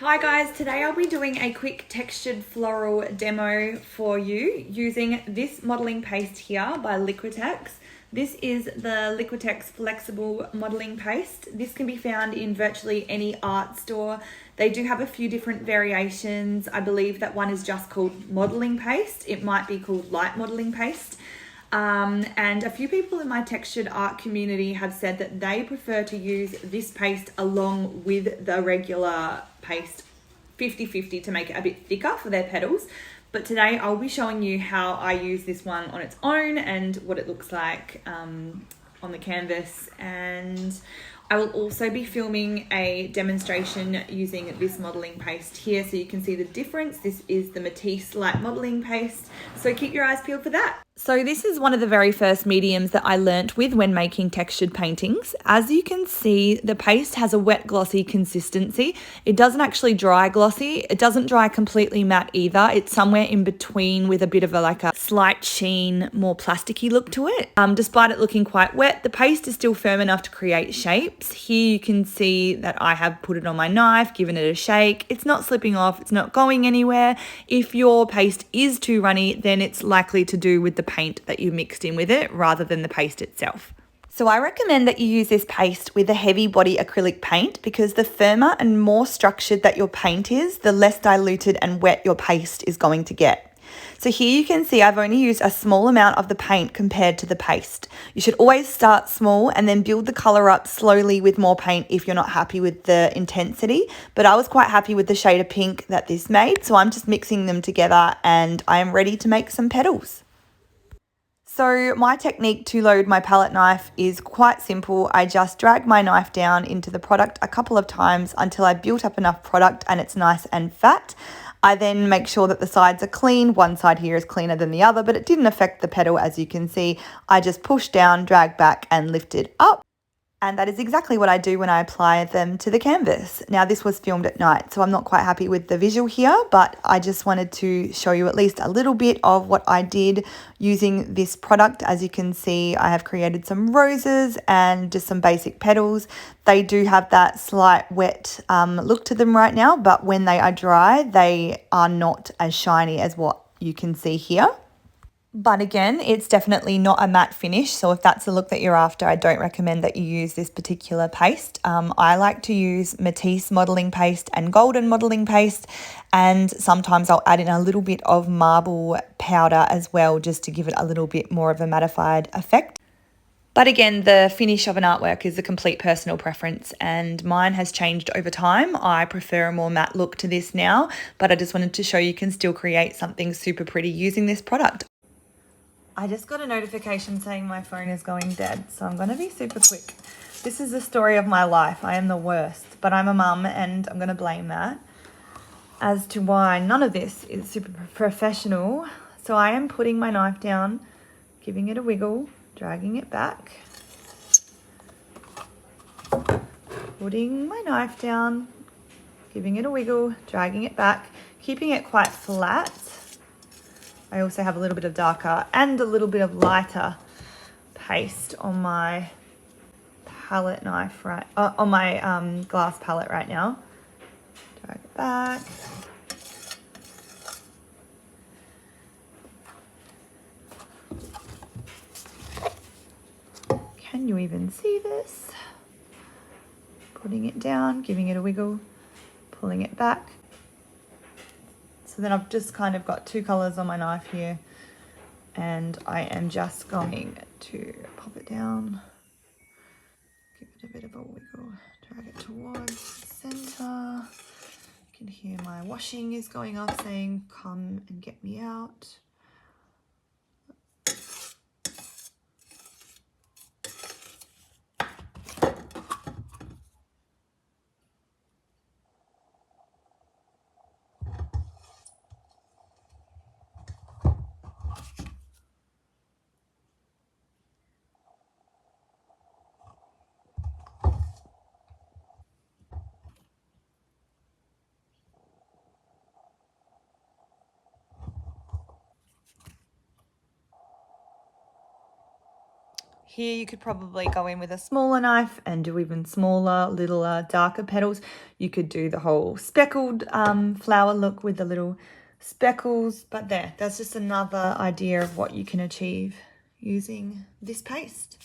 Hi guys, today I'll be doing a quick textured floral demo for you using this modeling paste here by Liquitex. This is the Liquitex flexible modeling paste. This can be found in virtually any art store. They do have a few different variations. I believe that one is just called modeling paste. It might be called light modeling paste. And a few people in my textured art community have said that they prefer to use this paste along with the regular paste 50-50 to make it a bit thicker for their petals. But today I'll be showing you how I use this one on its own and what it looks like on the canvas. And I will also be filming a demonstration using this modeling paste here so you can see the difference. This is the Matisse light modeling paste, so keep your eyes peeled for that. So this is one of the very first mediums that I learnt with when making textured paintings. As you can see, the paste has a wet glossy consistency. It doesn't actually dry glossy. It doesn't dry completely matte either. It's somewhere in between with a bit of a slight sheen, more plasticky look to it. Despite it looking quite wet, the paste is still firm enough to create shapes. Here you can see that I have put it on my knife, given it a shake. It's not slipping off, it's not going anywhere. If your paste is too runny, then it's likely to do with the paint that you mixed in with it rather than the paste itself. So I recommend that you use this paste with a heavy body acrylic paint because the firmer and more structured that your paint is, the less diluted and wet your paste is going to get. So here you can see I've only used a small amount of the paint compared to the paste. You should always start small and then build the colour up slowly with more paint if you're not happy with the intensity. But I was quite happy with the shade of pink that this made, so I'm just mixing them together and I am ready to make some petals. So my technique to load my palette knife is quite simple. I just drag my knife down into the product a couple of times until I built up enough product and it's nice and fat. I then make sure that the sides are clean. One side here is cleaner than the other, but it didn't affect the petal as you can see. I just push down, drag back and lift it up. And that is exactly what I do when I apply them to the canvas. Now this was filmed at night, so I'm not quite happy with the visual here, but I just wanted to show you at least a little bit of what I did using this product. As you can see, I have created some roses and just some basic petals. They do have that slight wet look to them right now, but when they are dry, they are not as shiny as what you can see here. But again, it's definitely not a matte finish. So if that's the look that you're after, I don't recommend that you use this particular paste. I like to use Matisse modeling paste and golden modeling paste. And sometimes I'll add in a little bit of marble powder as well, just to give it a little bit more of a mattified effect. But again, the finish of an artwork is a complete personal preference and mine has changed over time. I prefer a more matte look to this now, but I just wanted to show you can still create something super pretty using this product. I just got a notification saying my phone is going dead, so I'm going to be super quick. This is the story of my life. I am the worst, but I'm a mum and I'm going to blame that as to why none of this is super professional. So I am putting my knife down, giving it a wiggle, dragging it back, putting my knife down, giving it a wiggle, dragging it back, keeping it quite flat. I also have a little bit of darker and a little bit of lighter paste on my palette knife, on my glass palette right now. Drag it back. Can you even see this? Putting it down, giving it a wiggle, pulling it back. So then I've just kind of got two colours on my knife here and I am just going to pop it down, give it a bit of a wiggle, drag it towards the centre. You can hear my washing is going off saying, "Come and get me out." Here you could probably go in with a smaller knife and do even smaller, littler, darker petals. You could do the whole speckled flower look with the little speckles, but that's just another idea of what you can achieve using this paste.